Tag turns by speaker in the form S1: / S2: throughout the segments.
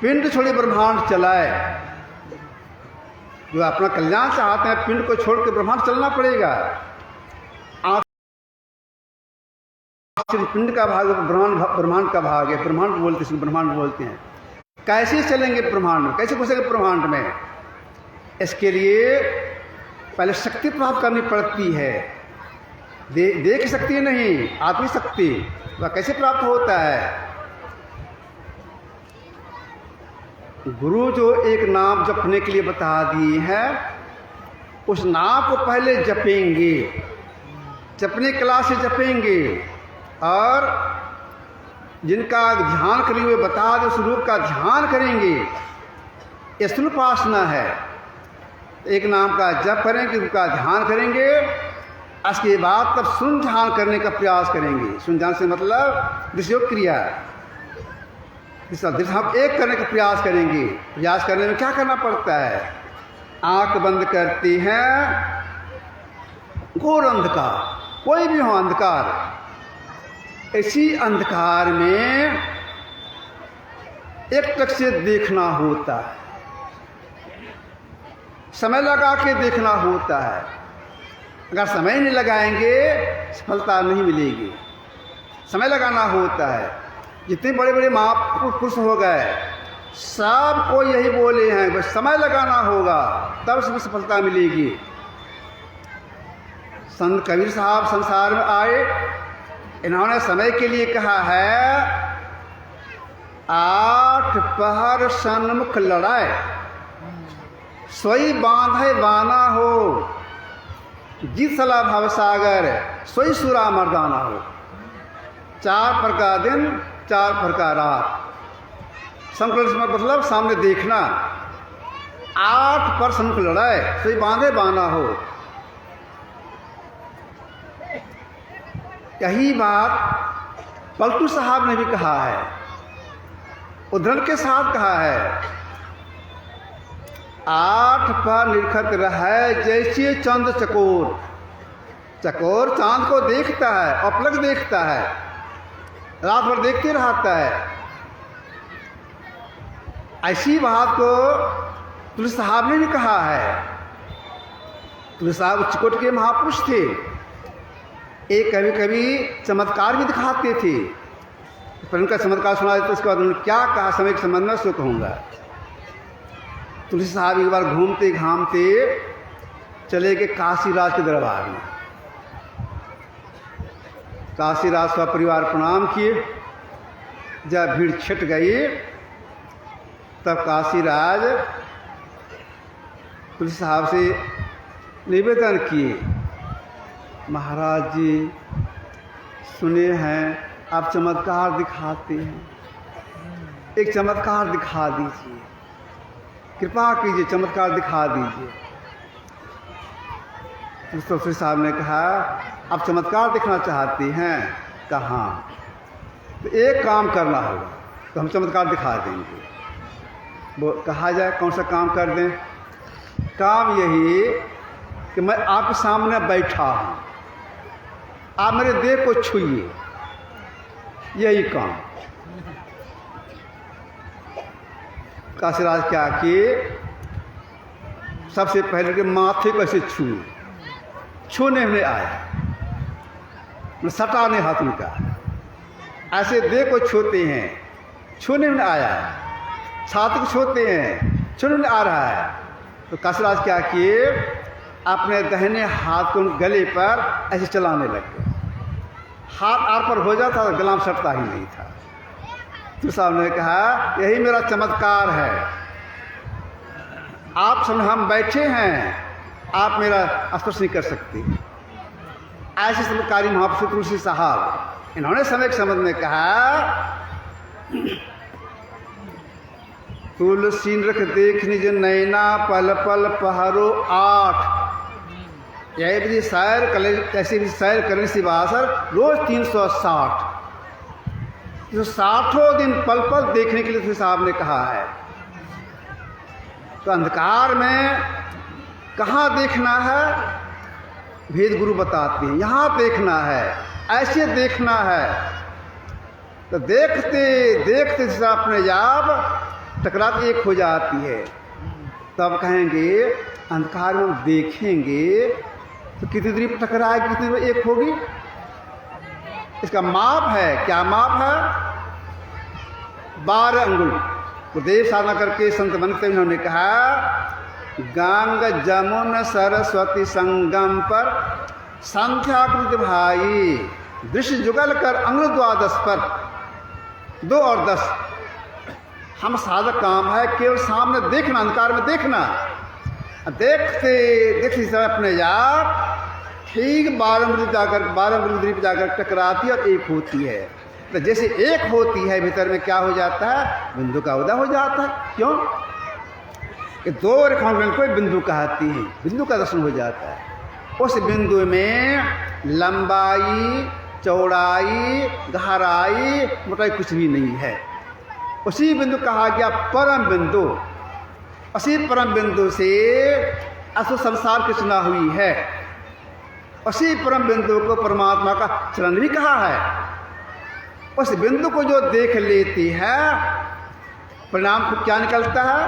S1: पिंड छोड़े ब्रह्मांड चलाए। जो अपना कल्याण चाहते हैं, पिंड को छोड़ के ब्रह्मांड चलना पड़ेगा। पिंड का भाग ब्रह्मांड का भाग है। ब्रह्मांड बोलते हैं, ब्रह्मांड बोलते हैं। कैसे चलेंगे ब्रह्मांड में, कैसे घुसेंगे ब्रह्मांड में? इसके लिए पहले शक्ति प्राप्त करनी पड़ती है। देख शक्ति नहीं, आत्मिक शक्ति। वह कैसे प्राप्त होता है? गुरु जो एक नाम जपने के लिए बता दिए है, उस नाम को पहले जपेंगे, जपने कला से जपेंगे। और जिनका ध्यान करेंगे वे बता दे, उस रूप का ध्यान करेंगे। ये स्थूलोपासना है। एक नाम का जप करेंगे, उनका ध्यान करेंगे। उसके बाद तब सुन ध्यान करने का प्रयास करेंगे। सुन ध्यान से मतलब विषयोग क्रिया, हम एक करने का प्रयास करेंगे। प्रयास करने में क्या करना पड़ता है? आंख बंद करती हैं, घोर अंधकार, कोई भी हो अंधकार, इसी अंधकार में एक टक से देखना होता है, समय लगा के देखना होता है। अगर समय नहीं लगाएंगे सफलता नहीं मिलेगी। समय लगाना होता है। जितने बड़े बड़े महापुरुष हो गए सबको यही बोले हैं, बस समय लगाना होगा तब उसमें सफलता मिलेगी। संत कबीर साहब संसार में आए, इन्होंने समय के लिए कहा है, 8 पहर सन्मुख लड़ाए, सोई बांधे बाना हो, जीत सला भवसागर, सोई सुरा मर्दाना हो। 4 पर का दिन, 4 पर का रात। संकल्प मतलब सामने देखना। 8 पर सन्मुख लड़ाए, सोई बांधे बाना हो। यही बात पलटू साहब ने भी कहा है, उद्धरण के साथ कहा है। 8 पर निरखत रहे जैसे चंद चकोर। चकोर चांद को देखता है, अपलक देखता है, रात भर देखते रहता है। ऐसी बात को तुलसी साहब ने भी कहा है। तुलसी साहब उच्चकोटि के महापुरुष थे। एक कभी कभी चमत्कार भी दिखाते थे, पर उनका चमत्कार सुना देते, उसके बाद उन्होंने क्या कहा समय के संबंध में सो कहूँगा। तुलसी साहब एक बार घूमते घामते चले गए काशीराज के दरबार में। काशीराज का परिवार प्रणाम किए। जब भीड़ छिट गई तब काशीराज तुलसी साहब से निवेदन किए, महाराज जी सुने हैं आप चमत्कार दिखाते हैं, एक चमत्कार दिखा दीजिए, कृपा कीजिए, चमत्कार दिखा दीजिए। तुलसी साहब ने कहा, आप चमत्कार दिखना चाहते हैं? कहाँ? तो एक काम करना होगा, तो हम चमत्कार दिखा देंगे। वो कहा जाए कौन सा काम कर दें? काम यही कि मैं आपके सामने बैठा हूँ, आप मेरे देह को छूइए, यही काम। काशीराज क्या किए, सबसे पहले के माथे को ऐसे छूने में आया, सटा नहीं हाथ उनका, ऐसे देह को छूते हैं, छूने में आया, छाती को छूते हैं, छूने में आ रहा है। तो काशीराज क्या किए, अपने दाहिने हाथ को गले पर ऐसे चलाने लगे। हाथ आर पर हो जाता था, गला में सटता ही नहीं था। तो साहब ने कहा, यही मेरा चमत्कार है, आप सामने हम बैठे हैं, आप मेरा स्पर्श नहीं कर सकते। ऐसे चमत्कारी महापुरुष तुलसी साहब, इन्होंने समय के संबंध में कहा, तुलसी रख देख निज नैना पल पल पहरो 8। यही भी सैर कले, ऐसे भी सैर करने से बासर रोज 360, जो 60 दिन पल पल देखने के लिए तुलसी साहब ने कहा है। तो अंधकार में कहाँ देखना है, भेद गुरु बताते हैं, यहाँ देखना है, ऐसे देखना है। तो देखते देखते अपने आप टकरा के एक हो जाती है। तब कहेंगे अंधकार में हम देखेंगे तो कितनी दूरी पर टकराएगी, कितनी दूरी एक होगी। इसका माप है, क्या माप है? 12 अंगुल। गुरुदेव साधना करके संत बनते उन्होंने कहा गंग जमुन सरस्वती संगम पर संख्या कृत भाई, दृश्य जुगल कर अंगुल 12 पर 2 और 10। हम साधक काम है केवल सामने देखना, अंधकार में देखना। देखते देखते समय अपने आप ठीक 12 अंगुल पर जाकर टकराती है और एक होती है। तो जैसे एक होती है भीतर में क्या हो जाता है? बिंदु का उदय हो जाता है। क्यों कि 2 रेखाओं में कोई बिंदु कहती है, बिंदु का दर्शन हो जाता है। उस बिंदु में लंबाई, चौड़ाई, गहराई, मोटाई कुछ भी नहीं है। उसी बिंदु कहा गया परम बिंदु। उसी परम बिंदु से असु संसार की रचना हुई है। उसी परम बिंदु को परमात्मा का चरण भी कहा है। उस बिंदु को जो देख लेती है परिणाम को क्या निकलता है?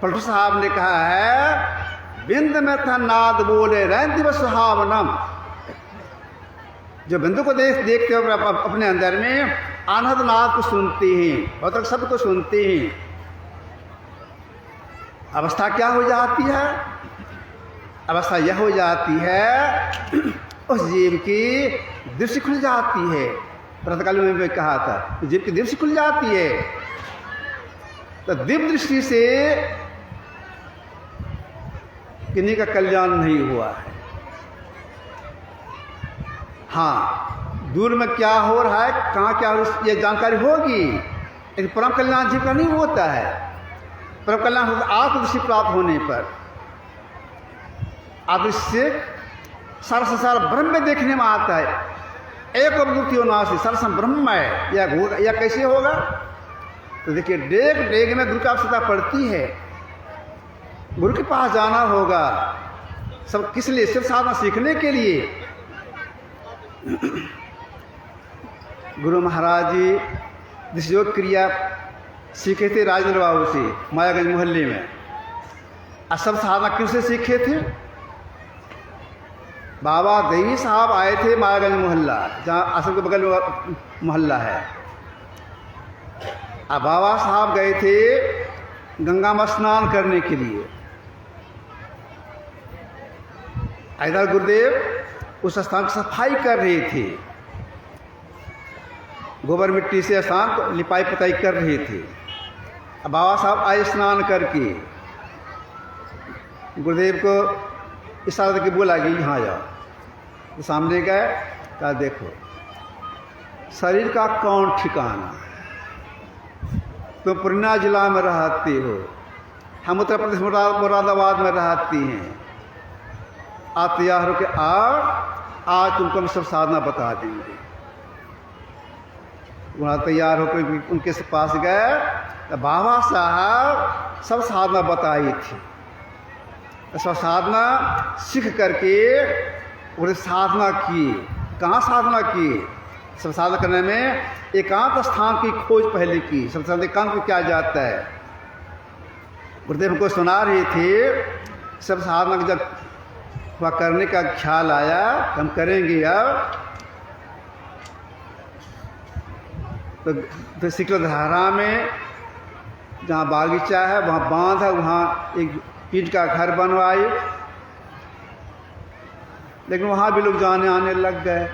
S1: पलटू साहब ने कहा है बिंद में था नाद बोले रैन दिवस सुहावनम। जो बिंदु को देखते हो अपने अंदर में आनंद नाद को सुनते हैं और शब्द को सुनते हैं, अवस्था क्या हो जाती है? अवस्था यह हो जाती है उस जीव की दृष्टि खुल जाती है। प्रातःकाल में मैं कहा था जीव की दृष्टि खुल जाती है। तो दिव्य दृष्टि से किन्हीं का कल्याण नहीं हुआ है। हाँ, दूर में क्या हो रहा है, कहाँ क्या हो रहा है, ये जानकारी होगी, लेकिन परम कल्याण जीव का नहीं होता है। परम कल्याण होता है आत्मदृष्टि प्राप्त होने पर। आत्मदृष्टि सारा संसार ब्रह्म में देखने में आता है। एक अवधूति नासी सरसम ब्रह्म है, यह कैसे होगा? तो देखिए डेग डेग में गुरु की आवश्यकता पड़ती है। गुरु के पास जाना होगा। सब किस लिए? सिर्फ साधना सीखने के लिए। गुरु महाराज जी दिशयोग क्रिया सीखे थे राजेंद्र बाबू से मायागंज मोहल्ले में। और सब साधना किससे सीखे थे? बाबा देवी साहब आए थे मायागंज मोहल्ला, जहाँ आश्रम के बगल में मोहल्ला है। अब बाबा साहब गए थे गंगा में स्नान करने के लिए। इधर गुरुदेव उस स्थान की सफाई कर रहे थे, गोबर मिट्टी से स्थान को लिपाई पुताई कर रहे थे। अब बाबा साहब आए स्नान करके, गुरुदेव को इशारा करके बोला कि यहाँ जाओ। तो सामने गए, कहा देखो शरीर का कौन ठिकाना, तुम पूर्णिया जिला में रहते हो, हम उत्तर प्रदेश मुरादाबाद में रहती हैं। आप तैयार हो के आज तुमको हम सब साधना बता देंगे। वहाँ तैयार होकर उनके पास गए तो बाबा साहब सब साधना बताई थी। सब साधना सीख करके उन्हें साधना की। कहाँ साधना की? सब साधना करने में एकांत स्थान की खोज पहले की। सब साधना एकांत में क्या जाता है? गुरुदेव हमको सुना रहे थे। सब साधना जब वह करने का ख्याल आया, हम करेंगे अब तो सिकलधारा में जहाँ बागीचा है, वहाँ बांध है, वहाँ एक ईंट का घर बनवाए। लेकिन वहाँ भी लोग जाने आने लग गए।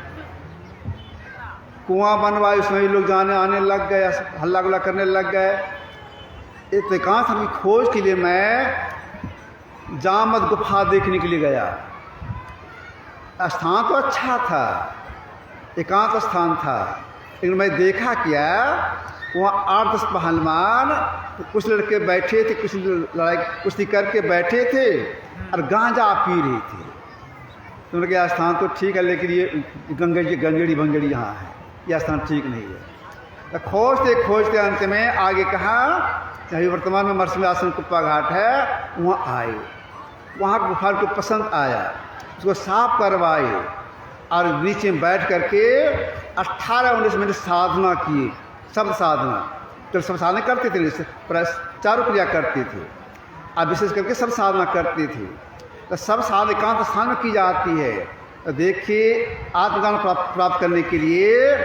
S1: कुआं बनवाए, उसमें भी लोग जाने आने लग गए, हल्ला गुल्ला करने लग गए। एक एकांत की खोज के लिए मैं जामद गुफा देखने के लिए गया। स्थान तो अच्छा था, एकांत स्थान था, लेकिन मैं देखा क्या, वहाँ 8-10 पहलवान, कुछ लड़के बैठे थे, कुछ लड़ाई कुश्ती करके बैठे थे और गांजा पी रहे थे। तो उन्होंने कहा स्थान तो ठीक है, लेकिन ये गंगेड़ी बंगेड़ी यहाँ है, यह स्थान ठीक नहीं है। तो खोजते अंत में आगे कहा, अभी वर्तमान में मरसमी आश्रम कुप्पा घाट है, वहाँ आए। वहाँ गुफा को पसंद आया, उसको साफ करवाए और नीचे में बैठ करके 18-19 मिनट साधना किए। सब साधना तो सब साधना करते थे, चारों क्रिया करते थे। अब विशेष करके सब साधना करते थे। तो सब साधना एकांत स्थान में की जाती है। तो देखिए, आत्मज्ञान प्राप्त करने के लिए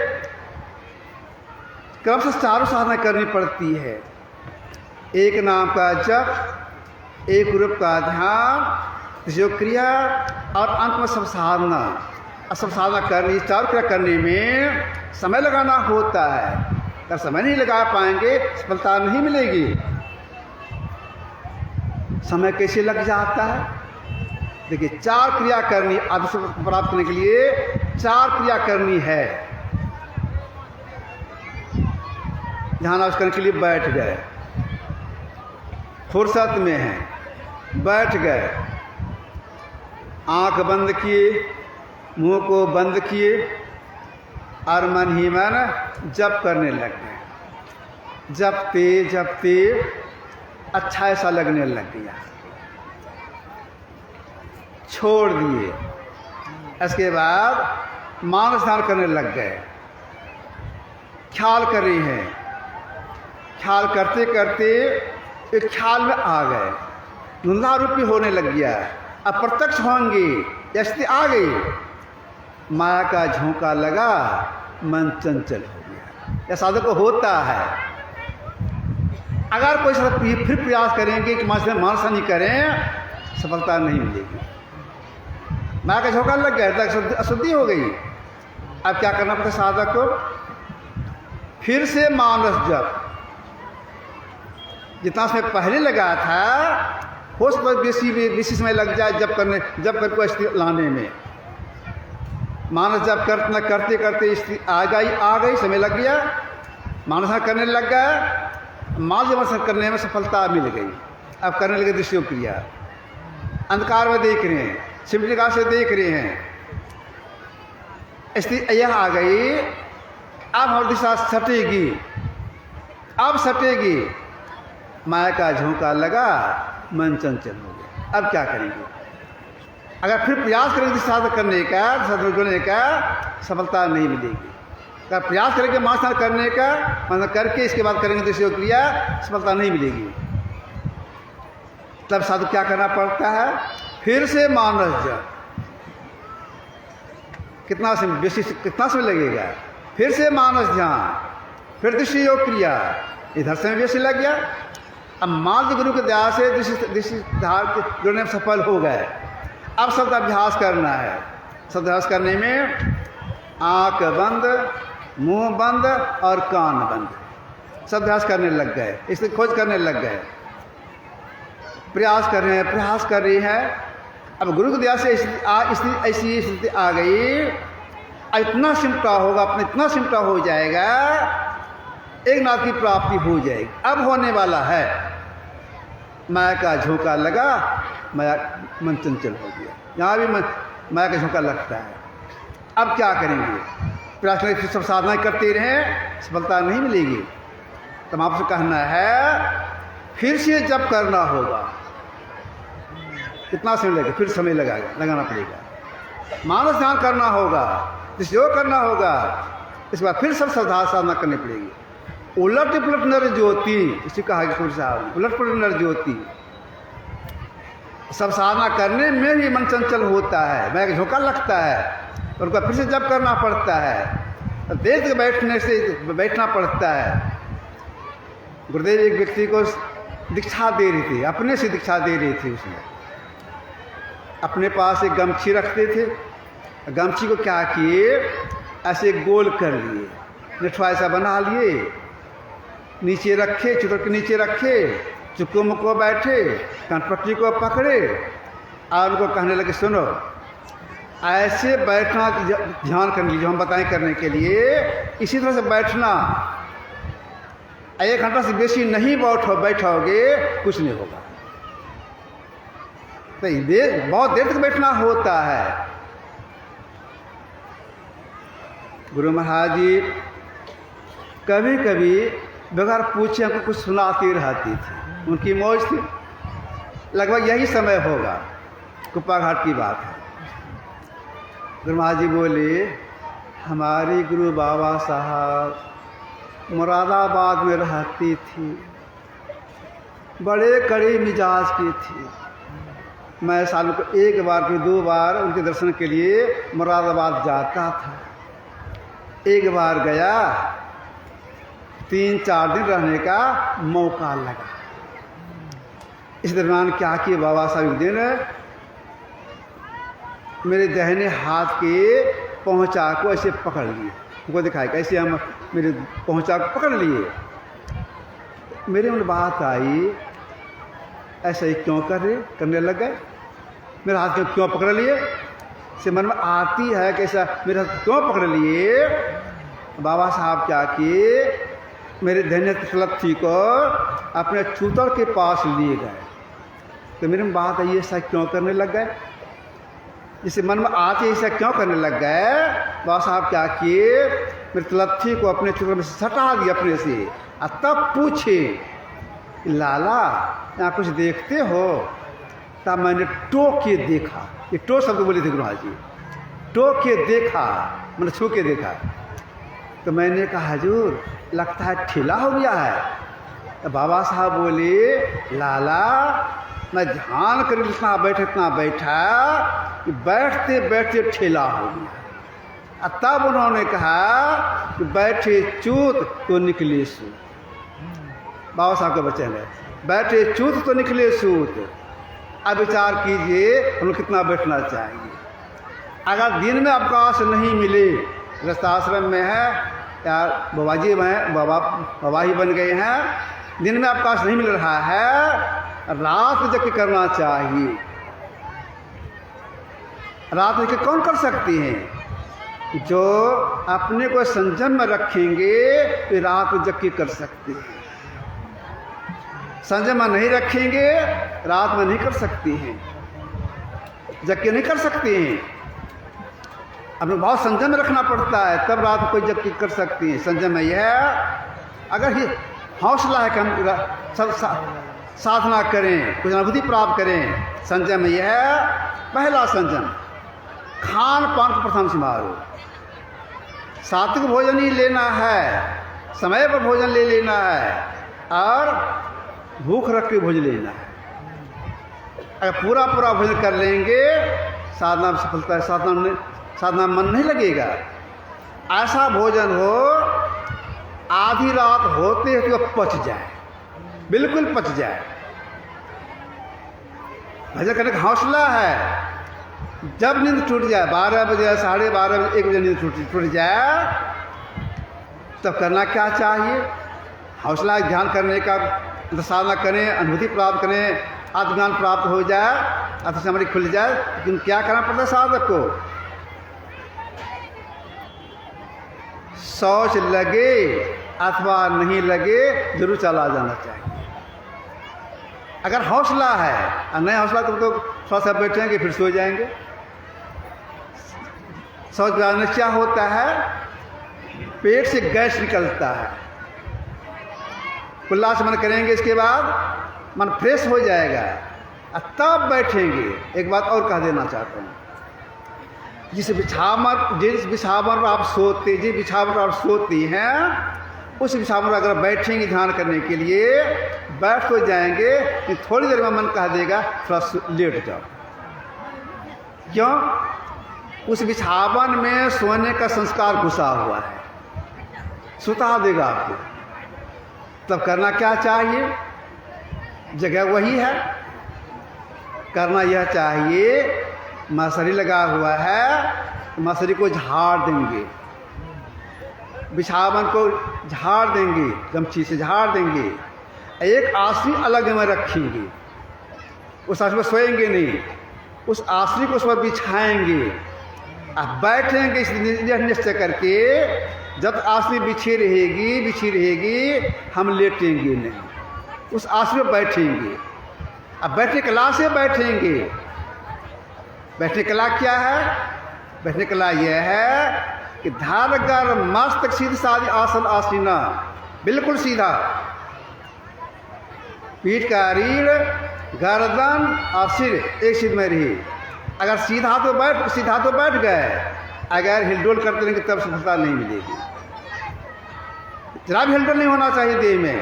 S1: क्रमशः चारों साधना करनी पड़ती है। एक नाम का जप, एक रूप का ध्यान, जो क्रिया और अंत में सब साधना। सब साधना करनी, चारों क्रिया करने में समय लगाना होता है। अगर समय नहीं लगा पाएंगे सफलता नहीं मिलेगी। समय कैसे लग जाता है? देखिए, चार क्रिया करनी, आदर्श प्राप्त करने के लिए चार क्रिया करनी है। ध्यान आवास करने के लिए बैठ गए, फुर्सत में हैं, बैठ गए, आंख बंद किए, मुंह को बंद किए और मन ही मन जप करने लग गए। जपते अच्छा ऐसा लगने लग गया, छोड़ दिए। इसके बाद मानस ध्यान करने लग गए, ख्याल कर रही हैं। ख्याल करते करते एक ख्याल में आ गए, धुंधलारूपी होने लग गया। अब प्रत्यक्ष होंगे, स्थिति आ गई, माया का झोंका लगा, मन चंचल हो गया। यह साधक को होता है। अगर कोई फिर प्रयास करेंगे कि मानस नहीं करें, सफलता नहीं मिलेगी। माया का झोंका लग गया, अशुद्धि हो गई। अब क्या करना पड़ता साधक को? फिर से मानस जप, जितना समय पहले लगा था हो सकता है बेसी समय लग जाए जब करके स्थिति लाने में। मानस जप करते करते स्थिति आ गई, समय लग गया, मानस करने लग गया, मानस करने में सफलता मिल गई। अब करने लगे दृश्यों क्रिया, अंधकार में देख रहे हैं, सिमटिका से देख रहे हैं, स्थिति यह आ गई। अब हमारी दिशा सटेगी, अब सटेगी, माया का झोंका लगा, मन चंचल हो गया। अब क्या करेंगे? अगर फिर प्रयास करेंगे साधना करने का, साधना करने का, सफलता नहीं मिलेगी। अगर प्रयास करेंगे मानस करने का, मतलब करके इसके बाद करेंगे दृश्य क्रिया, सफलता नहीं मिलेगी। तब साधु क्या करना पड़ता है? फिर से मानस जप। कितना समय लगेगा? फिर से मानस ध्यान, फिर दृश्य योग क्रिया, इधर समय बेसी लग गया। अब मान गुरु के दया से दृष्टि गुरु ने सफल हो गए। अब शब्द अभ्यास करना है। शब्द अभ्यास करने में आंख बंद, मुंह बंद और कान बंद, शब्द अभ्यास करने लग गए, इसकी खोज करने लग गए, प्रयास कर रहे हैं, प्रयास कर रही है। अब गुरु की दया से ऐसी स्थिति आ गई, इतना सिमटा होगा, अपना इतना सिमटा हो जाएगा, एक नाथ की प्राप्ति हो जाएगी। अब होने वाला है, माया का झोंका लगा, माया मन चंचल हो गया। यहाँ भी माया का झोंका लगता है। अब क्या करेंगे? प्रयास करेंगे, सब साधनाएं करते रहें, सफलता नहीं मिलेगी। तो आपसे कहना है फिर से जब करना होगा। कितना समय लगेगा? फिर समय लगाना पड़ेगा। मानस ध्यान करना होगा, योग करना होगा, इसके बाद फिर सब साधना करनी पड़ेगी। उलट पुलट नर ज्योति, इसी कहा कि साहब, उलट पुलट नर ज्योति। सब साधना करने में भी मन चंचल होता है, मैं झोंका लगता है, उनका फिर से जब करना पड़ता है, देर तक बैठना पड़ता है। गुरुदेव एक व्यक्ति को दीक्षा दे रही थी, अपने से दीक्षा दे रही थी। उसने अपने पास एक गमछी रखते थे, गमछी को क्या किए, ऐसे गोल कर लिए, निठवा ऐसा बना लिए, नीचे रखे, चुतर के नीचे रखे, चुपको मुको बैठे, कनपट्टी को पकड़े और उनको कहने लगे सुनो, ऐसे बैठना ध्यान करने लीजिए, हम बताएं करने के लिए, इसी तरह से बैठना। 1 घंटा से बेसी नहीं बैठोगे कुछ नहीं होगा। तो बहुत देर तक बैठना होता है। गुरु महाराज जी कभी कभी बगैर पूछे हमको कुछ सुनाती रहती थी, उनकी मौज थी। लगभग यही समय होगा, कुप्पा घाट की बात है। गुरु महाराज जी बोले, हमारे गुरु बाबा साहब मुरादाबाद में रहती थी, बड़े कड़े मिजाज की थी। मैं साल को एक बार फिर 2 बार उनके दर्शन के लिए मुरादाबाद जाता था। एक बार गया, 3-4 दिन रहने का मौका लगा। इस दरम्यान क्या किए बाबा साहब, एक दिन मेरे दाहिने हाथ के पहुँचा को ऐसे पकड़ लिए, उनको दिखाया कैसे हम मेरे पहुँचा को पकड़ लिए। मेरे मन बात आई, ऐसा ही क्यों करने लग गए, मेरा हाथ क्यों पकड़ लिए, से मन में आती है कैसा मेरा हाथ क्यों पकड़ लिए। बाबा साहब क्या किए, मेरे धन्य तलत्थी को अपने छूतर के पास लिए गए। तो मेरे में बात आई, ऐसा क्यों करने लग गए, जिसे मन में आते ऐसा क्यों करने लग गए। बाबा साहब क्या किए, मेरे तलत्थी को अपने छूतर में सटा दिया अपने से, और तब पूछे, लाला यहाँ कुछ देखते हो। तब मैंने टोक के देखा, ये टो शब्द बोले थे गुरुजी जी, टोक के देखा मैंने छू के देखा। तो मैंने कहा हजूर लगता है ठेला हो गया है। तो बाबा साहब बोले, लाला मैं ध्यान कर इतना बैठा कि बैठते बैठते ठेला हो गया। तब उन्होंने कहा कि बैठे चूत तो निकले सूत। बाबा साहब के बच्चे हैं, बैठे चूत तो निकले सूत। अब विचार कीजिए हम लोग कितना बैठना चाहिए। अगर दिन में अवकाश नहीं मिले, गृहस्थाश्रम में है या बाबा जी हैं, बाबा ही बन गए हैं, दिन में अवकाश नहीं मिल रहा है, रात में जग करना चाहिए। रात में कौन कर सकते हैं, जो अपने को संयम में रखेंगे तो रात में जग कर सकते हैं। संयम में नहीं रखेंगे रात में नहीं कर सकते हैं, जग के नहीं कर सकते हैं। अपने बहुत संयम में रखना पड़ता है, तब रात को कोई जग कर सकती है। संयम में यह है, अगर ये हौसला है कि हम सब साधना करें, कुछ अनुभूति प्राप्त करें। संयम में यह है, पहला संयम खान पान को प्रथम समारोह, सात्विक भोजन ही लेना है, समय पर भोजन ले लेना है, और भूख रख के भोजन लेना है। अगर पूरा भोजन कर लेंगे साधना में सफलता है, साधना मन नहीं लगेगा। ऐसा भोजन हो आधी रात होते हैं कि पच जाए, बिल्कुल पच जाए। भजन करने का हौसला है, जब नींद टूट जाए 12 बजे 12:30 बजे 1 बजे नींद टूट जाए, तब करना क्या चाहिए, हौसला ध्यान करने का, साधना करें, अनुभूति प्राप्त करें, आत्मज्ञान प्राप्त हो जाए, आत्मसमझ खुल जाए। लेकिन क्या करना पड़ता है साधक को, शौच लगे अथवा नहीं लगे जरूर चला जाना चाहिए। अगर हौसला है और नहीं हौसला तो थोड़ा सा बैठेंगे फिर सो जाएंगे। शौच में क्या होता है, पेट से गैस निकलता है, कुल्ला से मन करेंगे, इसके बाद मन फ्रेश हो जाएगा और तब बैठेंगे। एक बात और कह देना चाहता हूँ, जिस बिछावन पर आप सोती हैं, उस बिछावन पर अगर बैठेंगे ध्यान करने के लिए, बैठ तो जाएंगे, लेकिन थोड़ी देर में मन कह देगा थोड़ा लेट जाओ। क्यों, उस बिछावन में सोने का संस्कार घुसा हुआ है, सुता देगा आपको। तब करना क्या चाहिए, जगह वही है, करना यह चाहिए, मसरी लगा हुआ है, मसरी को झाड़ देंगे, बिछावन को झाड़ देंगे, गमछी से झाड़ देंगे, एक आसनी अलग में रखेंगे, उस आसनी पर सोएंगे नहीं, उस आसनी को उस पर बिछाएंगे, अब बैठेंगे इस निश्चय करके, जब आसनी बिछी रहेगी हम लेटेंगे नहीं, उस आसनी पर बैठेंगे। अब बैठने कला से बैठेंगे। बैठने कला क्या है, बैठने कला यह है कि धारगर मस्तक सीधी साधी आसन आसीना, बिल्कुल सीधा, पीठ का रीढ़, गर्दन और सिर एक सीध में रही। अगर सीधा तो बैठ गए, अगर हिलडोल करते रहेंगे तब सफलता नहीं मिलेगी। जरा भी हिलडुल नहीं होना चाहिए देह में।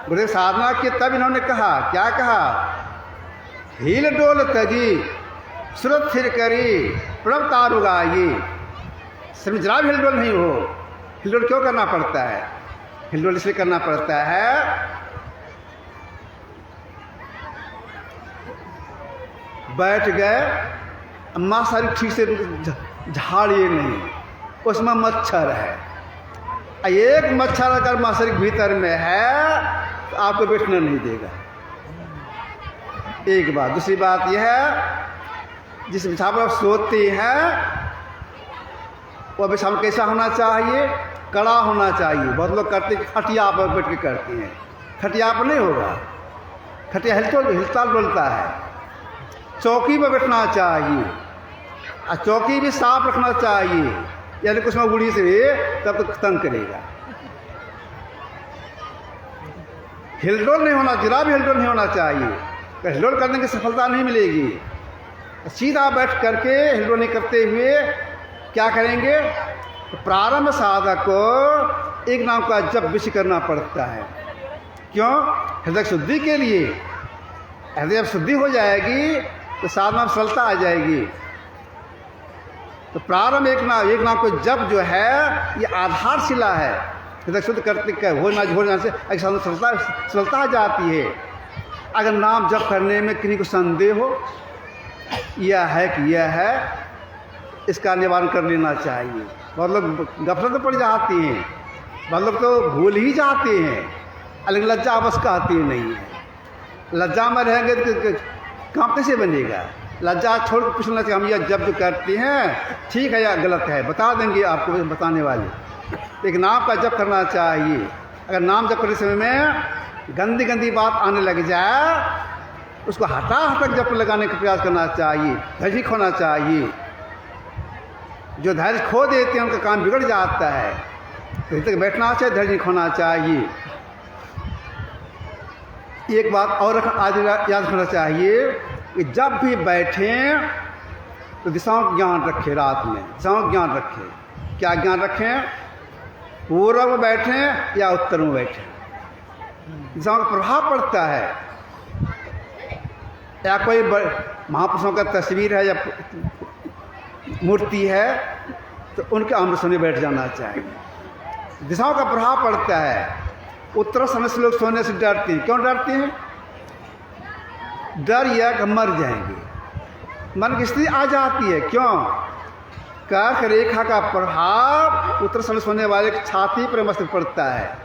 S1: गुरुदेव साधना की तब इन्होंने कहा, क्या कहा, हिल डोल तजी सुरत थिर करी प्रणव तारु गाई। सिर में जरा भी हिलडोल नहीं हो। हिलडोल क्यों करना पड़ता है? हिलडोल इसलिए करना पड़ता है, बैठ गए, माँ सारी ठीक से झाड़िए नहीं, उसमें मच्छर है, एक मच्छर अगर मासरी भीतर में है तो आपको बैठना नहीं देगा। एक बात। दूसरी बात यह है, जिस बिछा पर आप सोते हैं वह बिछावन कैसा होना चाहिए? कड़ा होना चाहिए। बहुत लोग करते खटिया पर बैठ के करते हैं, खटिया पर नहीं होगा, खटिया हिलता डुलता है। चौकी पर बैठना चाहिए और चौकी भी साफ रखना चाहिए, यानी कुछ में उड़ी से तब तक तंग करेगा। हिलडोल नहीं होना, जरा भी हिलडोल नहीं होना चाहिए। हिलडोल करने की सफलता नहीं मिलेगी। सीधा बैठ करके हिलडोल नहीं करते हुए क्या करेंगे? तो प्रारंभ साधक को एक नाम का जप विषय करना पड़ता है। क्यों? हृदय शुद्धि के लिए। हृदय जब शुद्धि हो जाएगी तो साधना में सरलता आ जाएगी। तो प्रारंभ एक नाम को जप जो है ये आधारशिला है। हृदय शुद्ध करते हो जाने से सरलता आ जाती है। अगर नाम जप करने में किसी को संदेह हो, यह है कि यह है, इसका निवारण कर लेना चाहिए। बहुत लोग गफलत में पड़ जाते हैं, बहुत लोग तो भूल ही जाते हैं, लेकिन लज्जा अवश्य आती नहीं है। लज्जा में रहेंगे तो काम कैसे बनेगा? लज्जा छोड़ कर पूछना चाहिए, हम यह जब जो करते हैं ठीक है या गलत है, बता देंगे आपको बताने वाले। एक नाम का जप करना चाहिए। अगर नाम जप करने समय में गंदी गंदी बात आने लग जाए, उसको हटा जप लगाने का प्रयास करना चाहिए। धैर्य खोना चाहिए। जो धैर्य खो देते हैं उनका काम बिगड़ जाता है। तो तक बैठना चाहिए, धैर्य खोना चाहिए। एक बात और आज याद रखना चाहिए कि जब भी बैठें तो दिशाओं का ज्ञान रखें। रात में दिशाओं का ज्ञान रखें। क्या ज्ञान रखें? पूर्व में बैठें या उत्तर में बैठें, दिशाओं का प्रभाव पड़ता है। या कोई महापुरुषों का तस्वीर है या मूर्ति है तो उनके आमने सामने बैठ जाना चाहिए। दिशाओं का प्रभाव पड़ता है। उत्तर समय से लोग सोने से डरते हैं। क्यों डरते हैं? डर यह कि मर जाएंगे, मन की स्थिति आ जाती है। क्यों? कर्क रेखा का प्रभाव उत्तर समय सोने वाले की छाती पर मस्तक पड़ता है,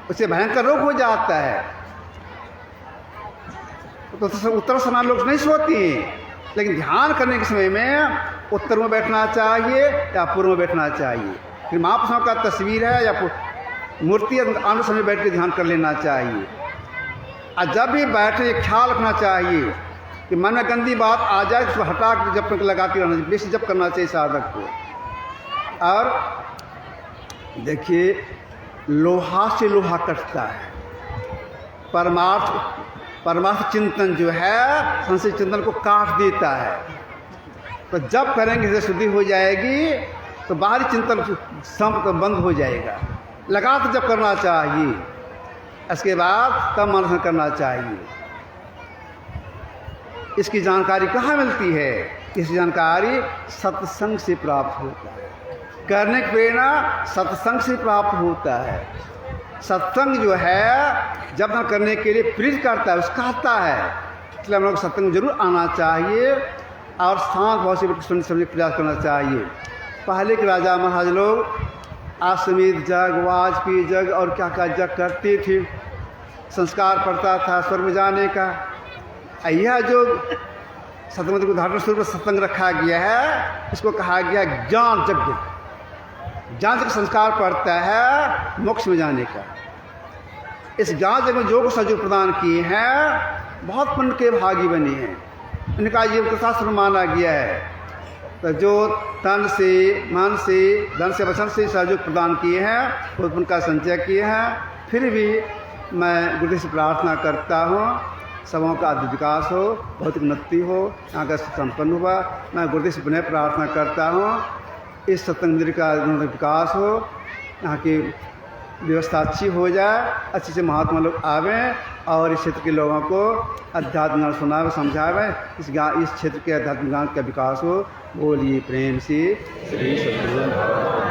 S1: उससे भयंकर रोग हो जाता है। तो उत्तर समय लोग नहीं सोते हैं, लेकिन ध्यान करने के समय में उत्तर में बैठना चाहिए या पूर्व में बैठना चाहिए। फिर महापुरुषों का तस्वीर है या मूर्ति आमने सामने बैठ के ध्यान कर लेना चाहिए। और जब भी बैठे ख्याल रखना चाहिए कि मन में गंदी बात आ जाए तो हटा के जप करके लगाती रहना चाहिए। बेशक जप करना चाहिए साधक को। और देखिए, लोहा से लोहा कटता है। परमार्थ चिंतन जो है संशय चिंतन को काट देता है। तो जब करेंगे हृदय शुद्धि हो जाएगी तो बाहरी चिंतन बंद हो जाएगा। लगातार जब करना चाहिए, इसके बाद तब मनन करना चाहिए। इसकी जानकारी कहाँ मिलती है? इसकी जानकारी सत्संग से प्राप्त होता है। करने की प्रेरणा सत्संग से प्राप्त होता है। सत्संग जो है जब हम करने के लिए प्रेरित करता है, उसका कहता है। इसलिए हम लोग सत्संग जरूर आना चाहिए और शांत भाव से सुनने समझने का प्रयास करना चाहिए। पहले के राजा महाराज लोग आश्वमेध जग, वाजपेयी जग और क्या क्या जग करते थे। संस्कार पड़ता था स्वर्ग में जाने का। यह जो सतमंत्र को उदाहरण स्वरूप सत्संग रखा गया है, इसको कहा गया ज्ञान यज्ञ। ज्ञान यज्ञ संस्कार पड़ता है मोक्ष में जाने का। इस ज्ञान यज्ञ में जो सहयोग प्रदान किए हैं बहुत पुण्य के भागी बने हैं। इनका जीवन शास्त्र माना गया है। तो जो तन से, मन से, धन से, वचन से सहयोग प्रदान किए हैं, बहुत पुण्य का संचय किए हैं। फिर भी मैं गुरुदेव से प्रार्थना करता हूँ सबों का आदि विकास हो, भौतिक उन्नति हो, यहाँ का संपन्न हुआ। मैं गुरुदेव से पुनः प्रार्थना करता हूँ इस सत्संग मंदिर का विकास हो, यहाँ की व्यवस्था अच्छी हो जाए, अच्छे से महात्मा लोग आवें और इस क्षेत्र के लोगों को अध्यात्म ज्ञान सुनावे, समझावें, इस क्षेत्र के अध्यात्म ज्ञान का विकास हो। बोलिए प्रेम से श्री सद्गुरु।